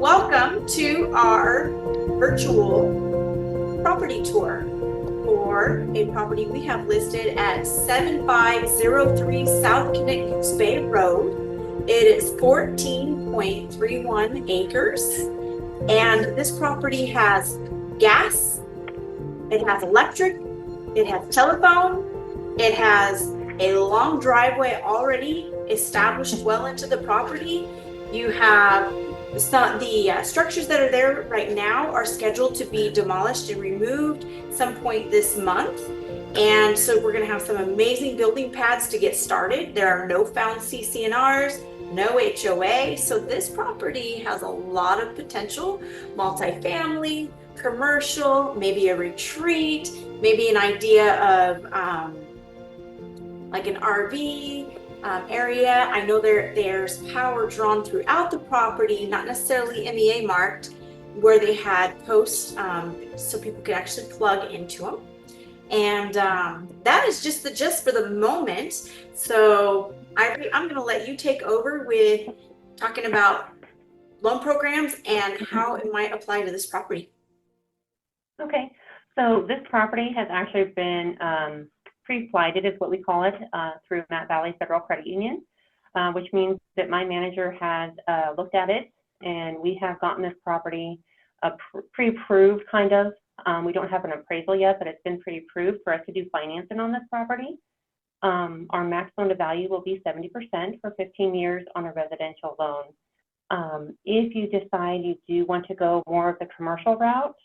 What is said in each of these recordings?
welcome to our virtual property tour for a property we have listed at 7503 South Knik-Goose-Bay Road. It is 14.31 acres, and this property has gas, it has electric, it has telephone, it has a long driveway already established well into the property. You have the structures that are there right now are scheduled to be demolished and removed some point this month. And so we're going to have some amazing building pads to get started. There are no found CC&Rs, no HOA. So this property has a lot of potential: multifamily, commercial, maybe a retreat, maybe an idea of like an RV area. I know there's power drawn throughout the property, not necessarily MEA marked, where they had posts so people could actually plug into them. And that is just the gist for the moment. So I'm going to let you take over with talking about loan programs and how it might apply to this property. Okay, so this property has actually been pre-flighted, is what we call it, through Matt Valley Federal Credit Union, which means that my manager has looked at it, and we have gotten this property pre-approved, kind of. We don't have an appraisal yet, but it's been pre-approved for us to do financing on this property. Our max loan to value will be 70% for 15 years on a residential loan. If you decide you do want to go more of the commercial route,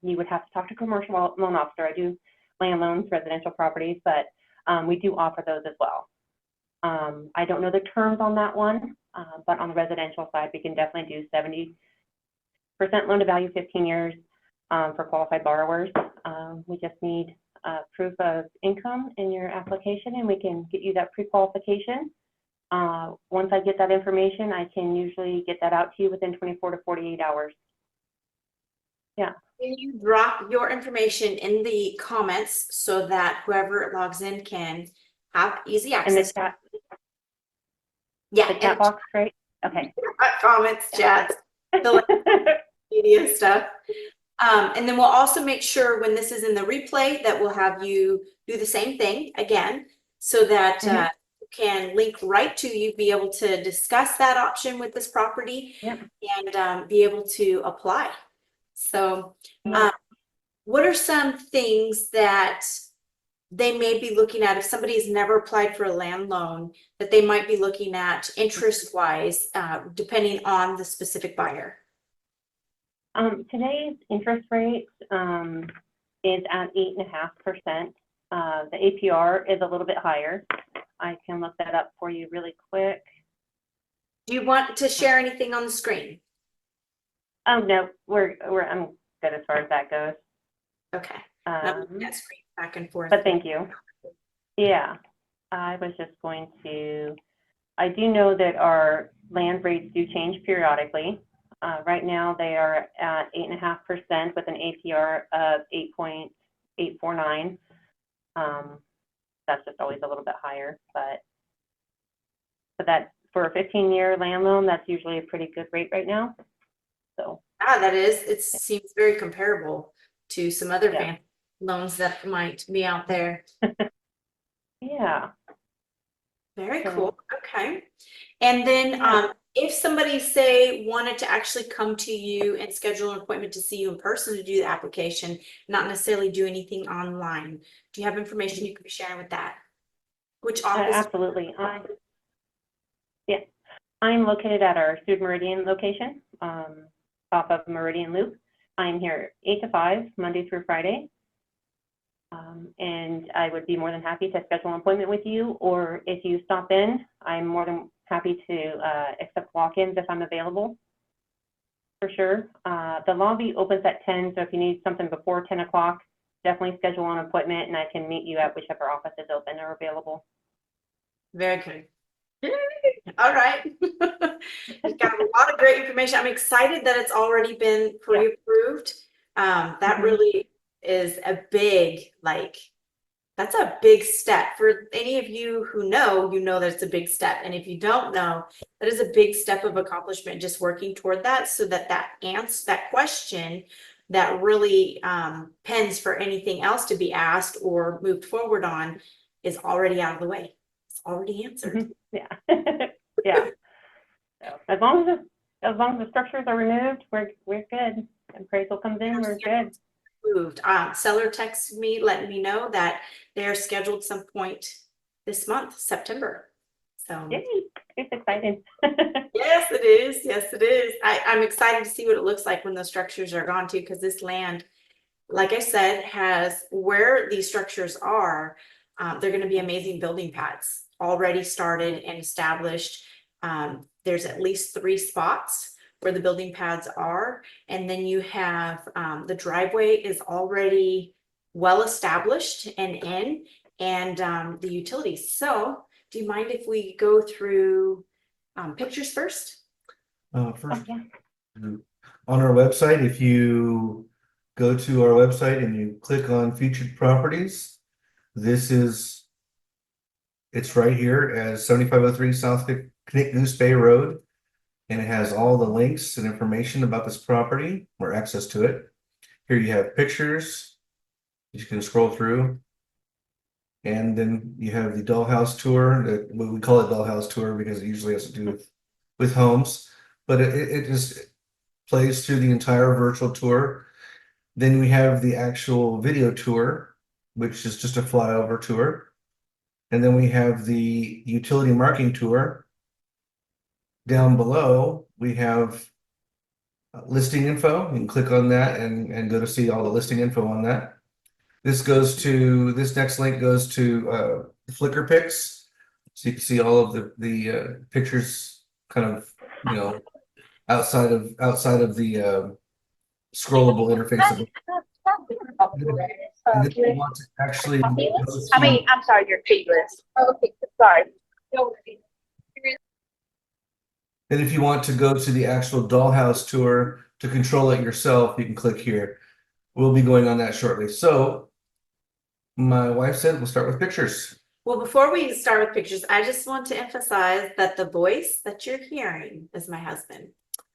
you would have to talk to commercial loan officer. I do land loans, residential properties, but we do offer those as well. I don't know the terms on that one, but on the residential side, we can definitely do 70% loan to value, 15 years for qualified borrowers. We just need proof of income in your application, and we can get you that pre-qualification. Once I get that information, I can usually get that out to you within 24 to 48 hours. Yeah. Can you drop your information in the comments so that whoever logs in can have easy access? And the chat, yeah, the chat box, right? Okay. Comments, chats, the media stuff. And then we'll also make sure when this is in the replay that we'll have you do the same thing again, so that you can link right to you, be able to discuss that option with this property, and be able to apply. So what are some things that they may be looking at if somebody's never applied for a land loan, that they might be looking at interest wise, depending on the specific buyer? Today's interest rate is at 8.5%. The APR is a little bit higher. I can look that up for you really quick. Do you want to share anything on the screen? Oh no, I'm good as far as that goes. Okay. That screen back and forth. But thank you. Yeah, I was just going to. I do know that our land rates do change periodically. Right now they are at 8.5% with an APR of 8.849. That's just always a little bit higher, but that for a 15-year land loan, that's usually a pretty good rate right now. So that is. It seems very comparable to some other fancy loans that might be out there. Yeah. Very cool. Okay. And then if somebody, say, wanted to actually come to you and schedule an appointment to see you in person to do the application, not necessarily do anything online, do you have information you could be sharing with that? Which office? Absolutely. I'm located at our Student Meridian location, off of Meridian Loop. I'm here 8 to 5, Monday through Friday. And I would be more than happy to schedule an appointment with you, or if you stop in, I'm more than happy to accept walk-ins if I'm available, for sure. The lobby opens at 10, so if you need something before 10 o'clock, definitely schedule an appointment, and I can meet you at whichever office is open or available. Very good. All right. You've got a lot of great information. I'm excited that it's already been pre-approved. That really is a big, That's a big step. For any of you who know, you know that's a big step. And if you don't know, that is a big step of accomplishment, just working toward that, so that that answer, that question that really pens for anything else to be asked or moved forward on is already out of the way. It's already answered. Yeah. Yeah. So as long as the structures are removed, we're good. Appraisal comes in, we're good. Moved. Seller texted me, letting me know that they're scheduled some point this month, September. So Yay, it's exciting. yes, it is. Yes, it is. I'm excited to see what it looks like when those structures are gone too, because this land, like I said, has where these structures are, they're going to be amazing building pads already started and established. There's at least 3 spots where the building pads are. And then you have the driveway is already well established and in, and the utilities. So do you mind if we go through pictures first? First, Yeah. on our website, if you go to our website and you click on featured properties, it's right here as 7503 South Knik-Goose-Bay Road. And it has all the links and information about this property or access to it. Here you have pictures that you can scroll through. And then you have the dollhouse tour, what we call it dollhouse tour because it usually has to do with homes, but it just plays through the entire virtual tour. Then we have the actual video tour, which is just a flyover tour. And then we have the utility marking tour. Down below, we have listing info. You can click on that and go to see all the listing info on that. This next link goes to Flickr pics. So you can see all of the pictures kind of, outside of the scrollable interface of it. And then you want to actually I'm sorry, your tree list. Okay, sorry. And if you want to go to the actual dollhouse tour to control it yourself, you can click here. We'll be going on that shortly. So my wife said we'll start with pictures. Well, before we start with pictures, I just want to emphasize that the voice that you're hearing is my husband.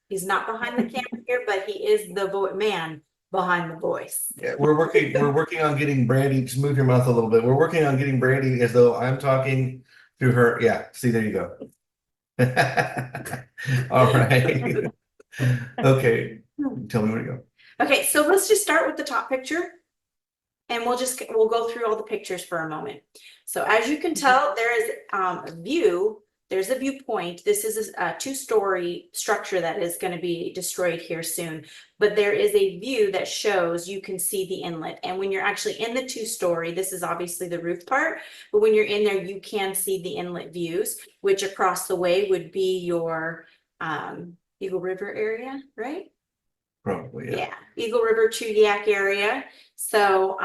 He's not behind the camera here, but he is the man behind the voice. Yeah, we're working on getting Brandy, just move your mouth a little bit. We're working on getting Brandy as though I'm talking through her. Yeah, see, there you go. All right. Okay, tell me where to go. Okay, so let's just start with the top picture. And we'll go through all the pictures for a moment. So as you can tell, there is a view, there's a viewpoint. This is a 2-story structure that is going to be destroyed here soon. But there is a view that shows you can see the inlet. And when you're actually in the 2-story, this is obviously the roof part, but when you're in there, you can see the inlet views, which across the way would be your Eagle River area, right? Probably, yeah. Eagle River, Chudiak area. So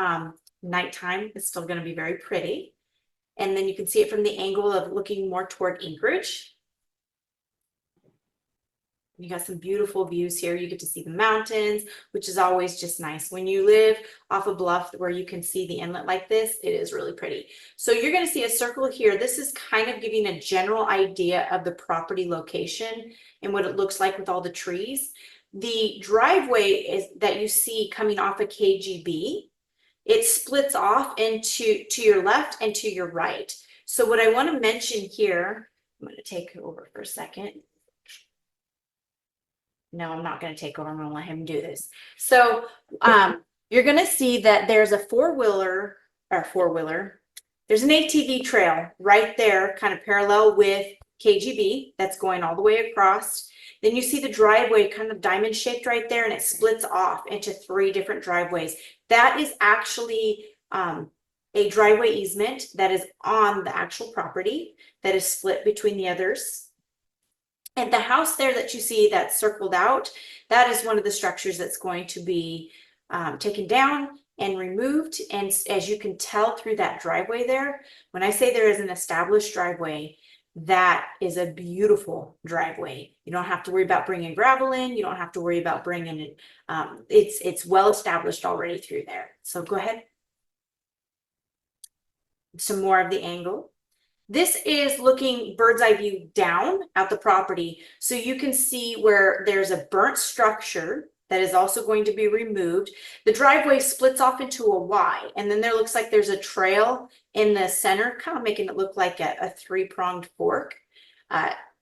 nighttime is still going to be very pretty. And then you can see it from the angle of looking more toward Anchorage. You got some beautiful views here. You get to see the mountains, which is always just nice. When you live off a bluff where you can see the inlet like this, it is really pretty. So you're going to see a circle here. This is kind of giving a general idea of the property location and what it looks like with all the trees. The driveway that you see coming off of KGB, it splits off to your left and to your right. So what I want to mention here, I'm going to take over for a second. No, I'm not going to take over. I'm going to let him do this. So you're going to see that there's a four-wheeler. There's an ATV trail right there, kind of parallel with KGB that's going all the way across. Then you see the driveway kind of diamond shaped right there, and it splits off into 3 different driveways. That is actually a driveway easement that is on the actual property that is split between the others. And the house there that you see that's circled out, that is one of the structures that's going to be taken down and removed. And as you can tell through that driveway there, when I say there is an established driveway, that is a beautiful driveway. You don't have to worry about bringing gravel in. You don't have to worry about bringing it. It's well established already through there. So go ahead. some more of the angle. This is looking bird's eye view down at the property. So you can see where there's a burnt structure that is also going to be removed. The driveway splits off into a Y, and then there looks like there's a trail in the center, kind of making it look like a three-pronged fork.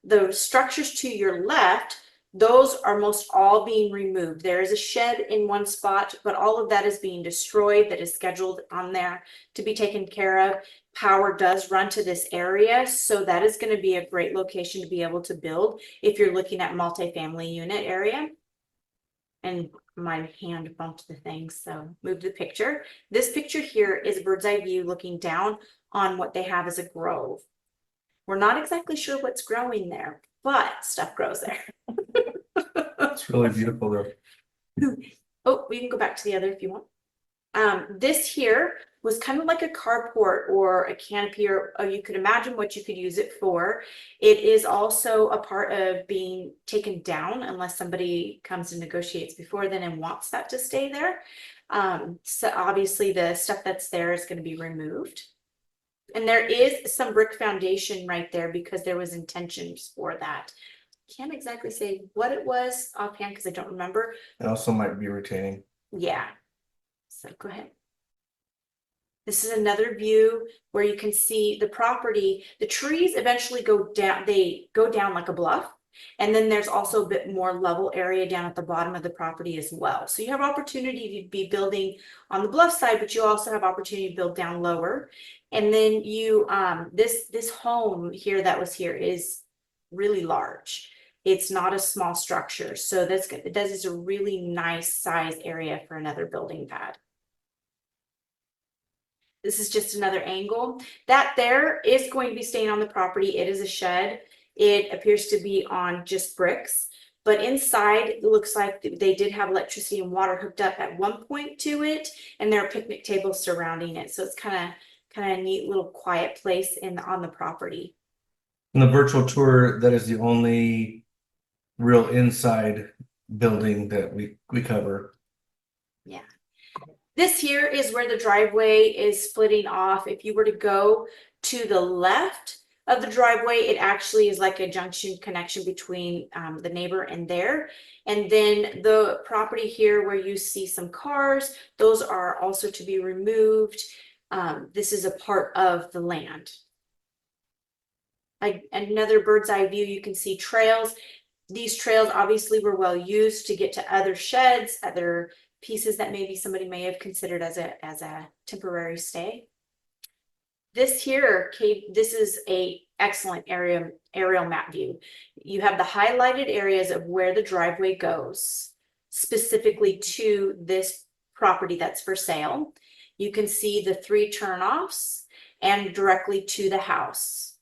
The structures to your left, those are most all being removed. There is a shed in one spot, but all of that is being destroyed, that is scheduled on there to be taken care of. Power does run to this area, so that is going to be a great location to be able to build if you're looking at multifamily unit area. And my hand bumped the thing, so move the picture. This picture here is a bird's eye view looking down on what they have as a grove. We're not exactly sure what's growing there, but stuff grows there. It's really beautiful though. Oh, we can go back to the other if you want. This here was kind of like a carport or a canopy, or you could imagine what you could use it for. It is also a part of being taken down unless somebody comes and negotiates before then and wants that to stay there. So obviously the stuff that's there is going to be removed. And there is some brick foundation right there because there was intentions for that. Can't exactly say what it was offhand because I don't remember. It also might be retaining. Yeah. So go ahead. This is another view where you can see the property. The trees eventually go down, they go down like a bluff. And then there's also a bit more level area down at the bottom of the property as well. So you have opportunity to be building on the bluff side, but you also have opportunity to build down lower. And then you, this home here that was here is really large. It's not a small structure. So this is a really nice size area for another building pad. This is just another angle. That there is going to be staying on the property. It is a shed. It appears to be on just bricks, but inside it looks like they did have electricity and water hooked up at one point to it, and there are picnic tables surrounding it. So it's kind of a neat little quiet place on the property. In the virtual tour, that is the only real inside building that we cover. Yeah. This here is where the driveway is splitting off. If you were to go to the left of the driveway, it actually is like a junction connection between the neighbor and there. And then the property here where you see some cars, those are also to be removed. This is a part of the land. Another bird's eye view, you can see trails. These trails obviously were well used to get to other sheds, other pieces that maybe somebody may have considered as a temporary stay. This here, this is a excellent aerial map view. You have the highlighted areas of where the driveway goes, specifically to this property that's for sale. You can see the 3 turnoffs and directly to the house.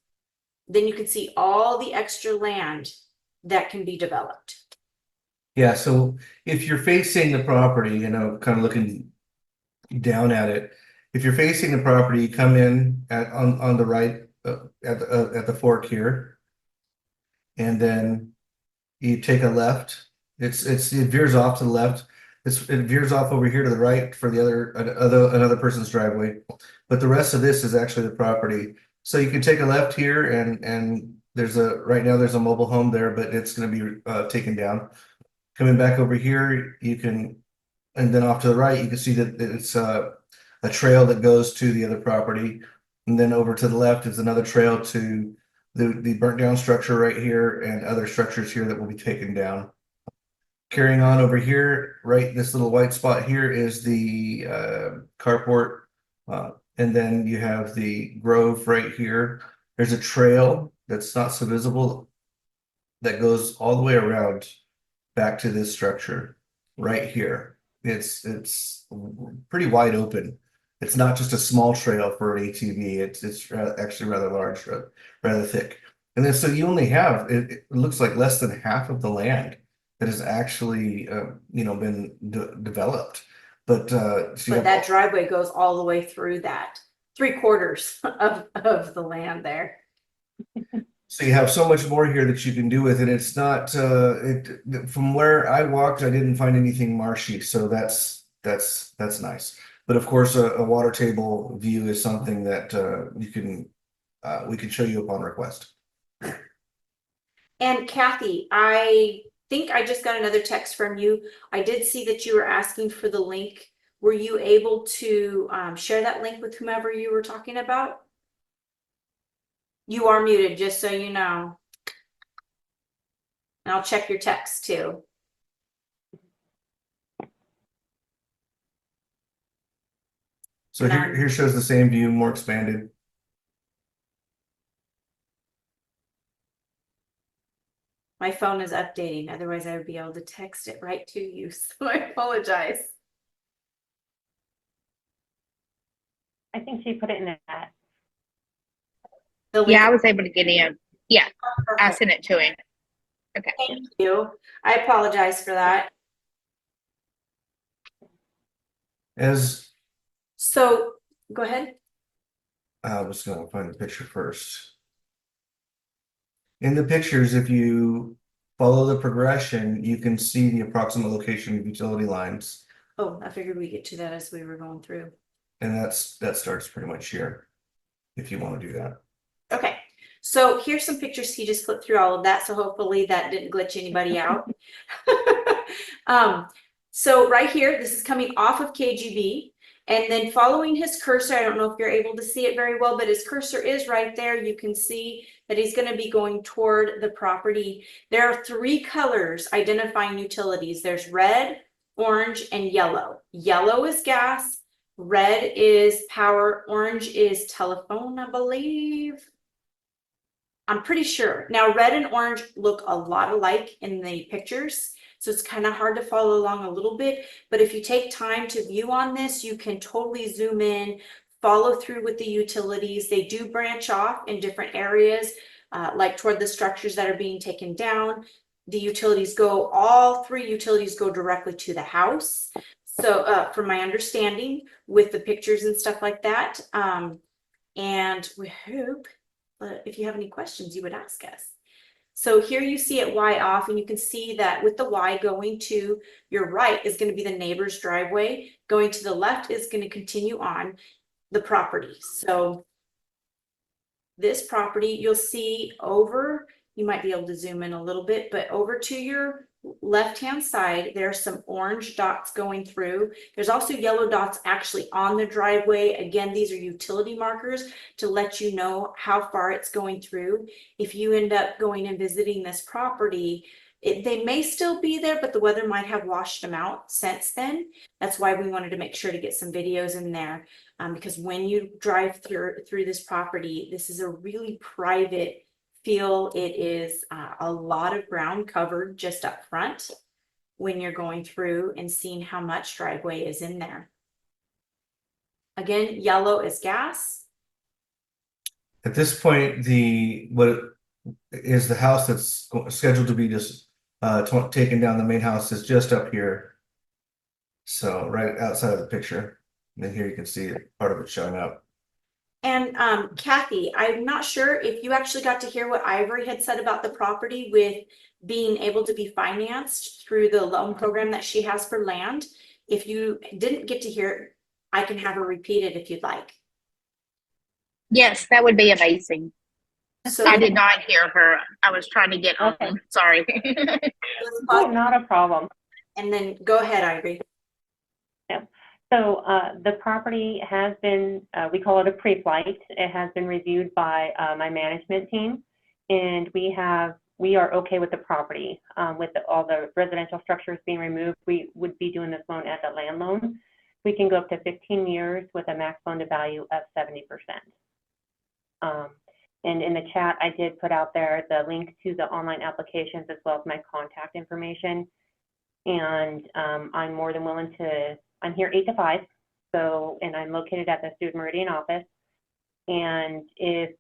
Then you can see all the extra land that can be developed. Yeah, so if you're facing the property, you know, kind of looking down at it, if you're facing the property, you come in on the right at the fork here, and then you take a left. It veers off to the left. It veers off over here to the right for the another person's driveway, but the rest of this is actually the property. So you can take a left here, and right now there's a mobile home there, but it's going to be taken down. Coming back over here, you can, and then off to the right, you can see that it's a trail that goes to the other property. And then over to the left is another trail to the burnt down structure right here and other structures here that will be taken down. Carrying on over here, right, this little white spot here is the carport. And then you have the grove right here. There's a trail that's not so visible that goes all the way around back to this structure right here. It's pretty wide open. It's not just a small trail for an ATV. It's actually rather large, rather thick. And then so you only have it looks like less than half of the land that has actually been developed. But that driveway goes all the way through that 3/4 of the land there. So you have so much more here that you can do with it. It's not from where I walked, I didn't find anything marshy, so that's nice. But of course, a water table view is something that we can show you upon request. And Kathy, I think I just got another text from you. I did see that you were asking for the link. Were you able to share that link with whomever you were talking about? You are muted, just so you know. And I'll check your text too. So here shows the same view, more expanded. My phone is updating, otherwise I would be able to text it right to you, so I apologize. I think she put it in the chat. The link. Yeah, I was able to get in. Yeah, I Perfect. sent it to him. Okay. Thank you. I apologize for that. So go ahead. I was going to find the picture first. In the pictures, if you follow the progression, you can see the approximate location of utility lines. Oh, I figured we'd get to that as we were going through. And that starts pretty much here, if you want to do that. Okay, so here's some pictures. He just clicked through all of that, so hopefully that didn't glitch anybody out. So right here, this is coming off of KGB, and then following his cursor, I don't know if you're able to see it very well, but his cursor is right there. You can see that he's going to be going toward the property. There are 3 colors identifying utilities. There's red, orange, and yellow. Yellow is gas, red is power, orange is telephone, I believe. I'm pretty sure. Now, red and orange look a lot alike in the pictures, so it's kind of hard to follow along a little bit. But if you take time to view on this, you can totally zoom in, follow through with the utilities. They do branch off in different areas, like toward the structures that are being taken down. The utilities go, all 3 utilities go directly to the house. So from my understanding with the pictures and stuff like that, and we hope if you have any questions, you would ask us. So here you see it Y off, and you can see that with the Y going to your right is going to be the neighbor's driveway. Going to the left is going to continue on the property. So this property, you'll see over, you might be able to zoom in a little bit, but over to your left-hand side, there are some orange dots going through. There's also yellow dots actually on the driveway. Again, these are utility markers to let you know how far it's going through. If you end up going and visiting this property, they may still be there, but the weather might have washed them out since then. That's why we wanted to make sure to get some videos in there, because when you drive through this property, this is a really private feel. It is a lot of ground covered just up front when you're going through and seeing how much driveway is in there. Again, yellow is gas. At this point, the house that's scheduled to be just taken down. The main house is just up here, so right outside of the picture. And then here you can see it, part of it showing up. And Kathy, I'm not sure if you actually got to hear what Ivory had said about the property with being able to be financed through the loan program that she has for land. If you didn't get to hear it, I can have her repeat it if you'd like. Yes, that would be amazing. So I did not hear her. I was trying to get on. Okay. Sorry. Oh, not a problem. And then go ahead, Ivory. So the property has been, we call it a pre-flight. It has been reviewed by my management team, and we are okay with the property. With all the residential structures being removed, we would be doing this loan as a land loan. We can go up to 15 years with a max loan to value of 70%. And in the chat, I did put out there the link to the online applications as well as my contact information. And I'm more than willing to, I'm here 8 to 5, so, and I'm located at the Student Meridian office. And if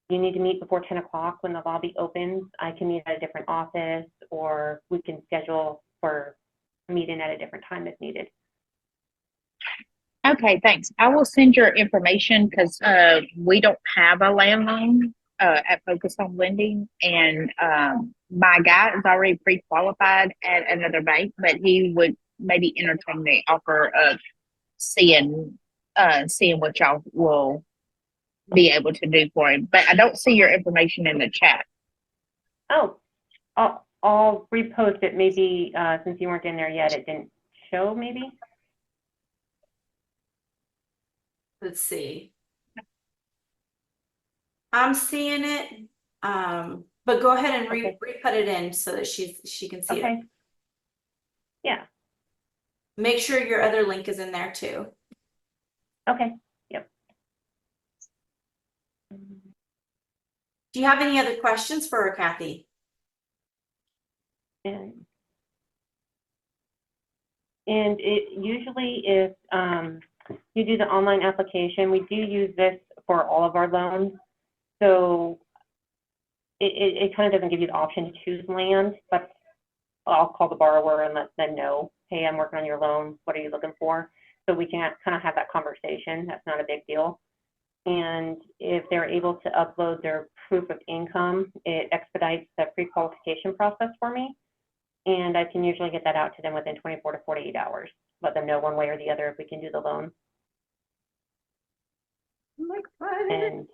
you need to meet before 10 o'clock when the lobby opens, I can meet at a different office, or we can schedule for a meeting at a different time if needed. Okay, thanks. I will send your information because we don't have a land loan at Focus on Lending, and my guy is already pre-qualified at another bank, but he would maybe entertain the offer of seeing what y'all will be able to do for him. But I don't see your information in the chat. Oh, I'll repost it. Maybe since you weren't in there yet, it didn't show. Maybe. Let's see. I'm seeing it, but go ahead and Okay. re-put it in so that she can see it. Okay. Yeah. Make sure your other link is in there too. Okay. Yep. Do you have any other questions for her, Kathy? And it usually is, you do the online application. We do use this for all of our loans. So it kind of doesn't give you the option to choose land, but I'll call the borrower and let them know, hey, I'm working on your loan. What are you looking for? So we can kind of have that conversation. That's not a big deal. And if they're able to upload their proof of income, it expedites the pre-qualification process for me. And I can usually get that out to them within 24 to 48 hours. Let them know one way or the other if we can do the loan. And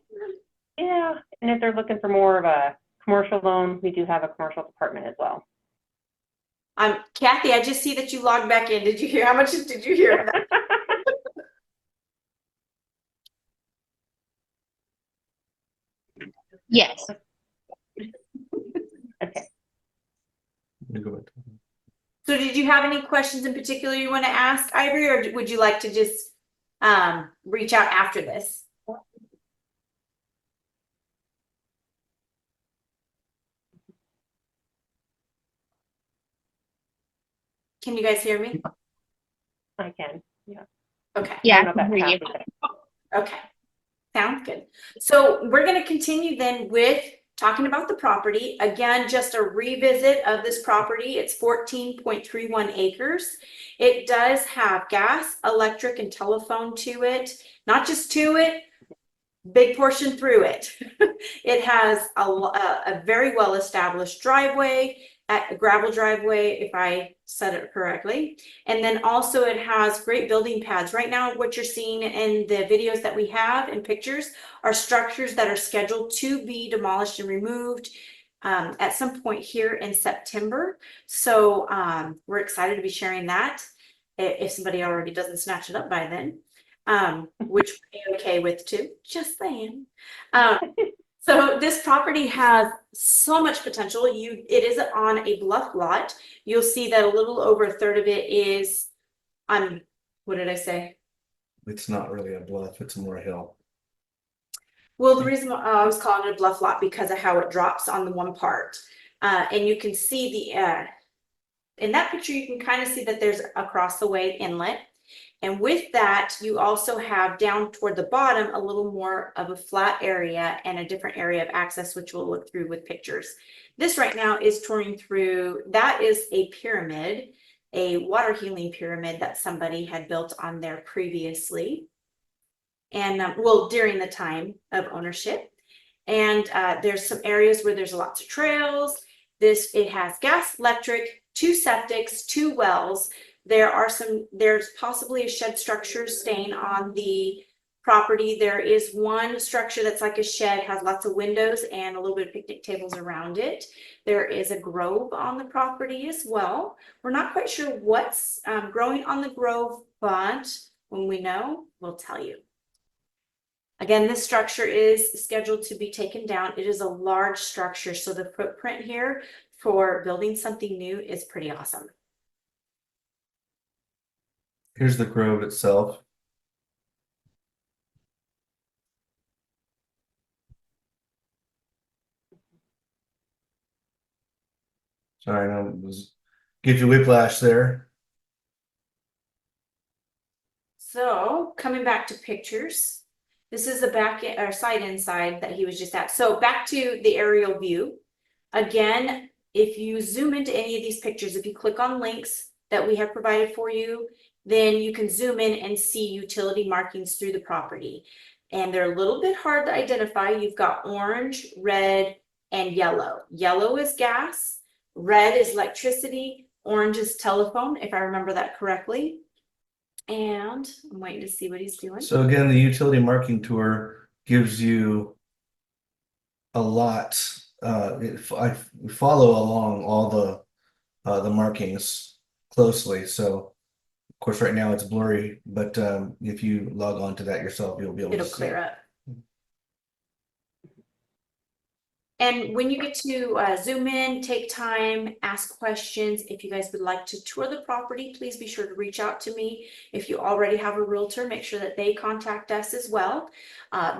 yeah, and if they're looking for more of a commercial loan, we do have a commercial department as well. Kathy, I just see that you logged back in. Did you hear? How much did you hear of that? Yes. Okay. So did you have any questions in particular you want to ask, Ivory, or would you like to just reach out after this? Can you guys hear me? I can, yeah. Okay. Yeah, I don't know if that's Kathy, Okay. Sounds good. So we're going to continue then with talking about the property. Again, just a revisit of this property. It's 14.31 acres. It does have gas, electric, and telephone to it. Not just to it, big portion through it. It has a very well-established driveway, a gravel driveway, if I said it correctly. And then also it has great building pads. Right now, what you're seeing in the videos that we have and pictures are structures that are scheduled to be demolished and removed at some point here in September. So we're excited to be sharing that if somebody already doesn't snatch it up by then. Which we're okay with too, just saying. So this property has so much potential. It is on a bluff lot. You'll see that a little over a third of it is on, what did I say? It's not really a bluff, it's more a hill. Well, the reason why I was calling it a bluff lot because of how it drops on the one part. And you can see in that picture, you can kind of see that there's across the way inlet. And with that, you also have down toward the bottom a little more of a flat area and a different area of access, which we'll look through with pictures. This right now is touring through, that is a pyramid, a water healing pyramid that somebody had built on there previously. And well, during the time of ownership. And there's some areas where there's lots of trails. It has gas, electric, 2 septics, 2 wells. There's possibly a shed structure staying on the property. There is one structure that's like a shed, has lots of windows and a little bit of picnic tables around it. There is a grove on the property as well. We're not quite sure what's growing on the grove, but when we know, we'll tell you. Again, this structure is scheduled to be taken down. It is a large structure, so the footprint here for building something new is pretty awesome. Here's the grove itself. Sorry, I know it was give you whiplash there. So coming back to pictures, this is the back or side inside that he was just at. So back to the aerial view. Again, if you zoom into any of these pictures, if you click on links that we have provided for you, then you can zoom in and see utility markings through the property. And they're a little bit hard to identify. You've got orange, red, and yellow. Yellow is gas, red is electricity, orange is telephone, if I remember that correctly. And I'm waiting to see what he's doing. So again, the utility marking tour gives you a lot. I follow along all the markings closely. So of course, right now it's blurry, but if you log on to that yourself, you'll be able It'll to see. clear up. And when you get to zoom in, take time, ask questions. If you guys would like to tour the property, please be sure to reach out to me. If you already have a realtor, make sure that they contact us as well.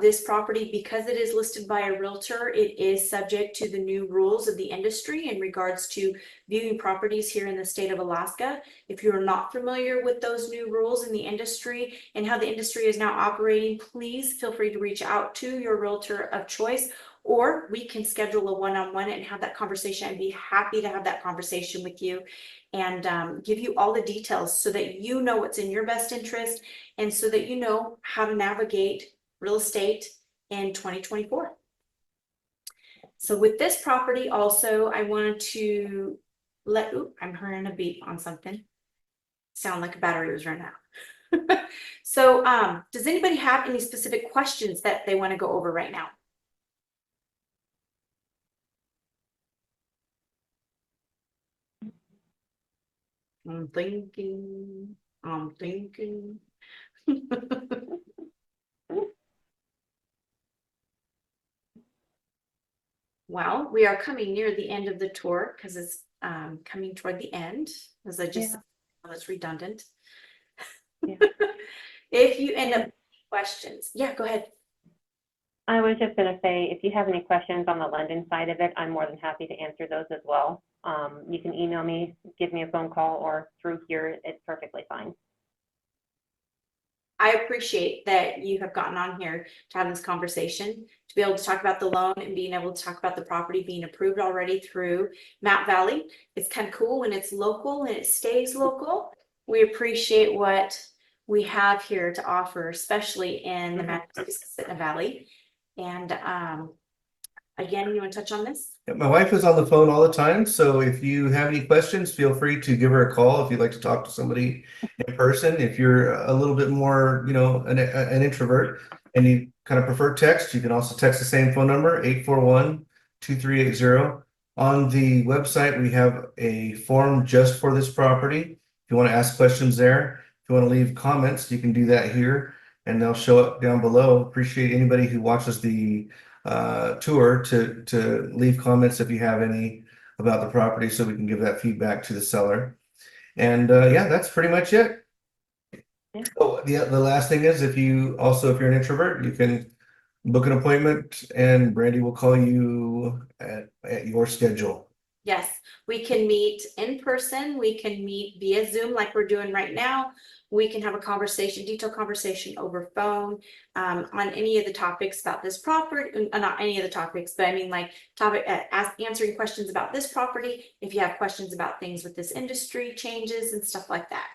This property, because it is listed by a realtor, it is subject to the new rules of the industry in regards to viewing properties here in the state of Alaska. If you're not familiar with those new rules in the industry and how the industry is now operating, please feel free to reach out to your realtor of choice, or we can schedule a one-on-one and have that conversation. I'd be happy to have that conversation with you and give you all the details so that you know what's in your best interest and so that you know how to navigate real estate in 2024. So with this property also, I wanted to I'm hearing a beep on something. Sound like a battery was running out. So does anybody have any specific questions that they want to go over right now? I'm thinking. Well, we are coming near the end of the tour because it's coming toward the end, as I just said, it's redundant. Yeah. If you end up with questions, yeah, go ahead. I was just going to say, if you have any questions on the lending side of it, I'm more than happy to answer those as well. You can email me, give me a phone call, or through here, it's perfectly fine. I appreciate that you have gotten on here to have this conversation, to be able to talk about the loan and being able to talk about the property being approved already through Mount Valley. It's kind of cool when it's local and it stays local. We appreciate what we have here to offer, especially in the Massachusetts Valley. And again, you want to touch on this? My wife is on the phone all the time, so if you have any questions, feel free to give her a call if you'd like to talk to somebody in person. If you're a little bit more, an introvert and you kind of prefer text, you can also text the same phone number, 841-2380. On the website, we have a form just for this property. If you want to ask questions there, if you want to leave comments, you can do that here and they'll show up down below. Appreciate anybody who watches the tour to leave comments if you have any about the property so we can give that feedback to the seller. And yeah, that's pretty much it. Yeah. Oh, the last thing is if you're an introvert, you can book an appointment and Brandy will call you at your schedule. Yes, we can meet in person. We can meet via Zoom like we're doing right now. We can have a conversation, detailed conversation over phone on any of the topics about this property. Not any of the topics, but I mean like answering questions about this property. If you have questions about things with this industry changes and stuff like that.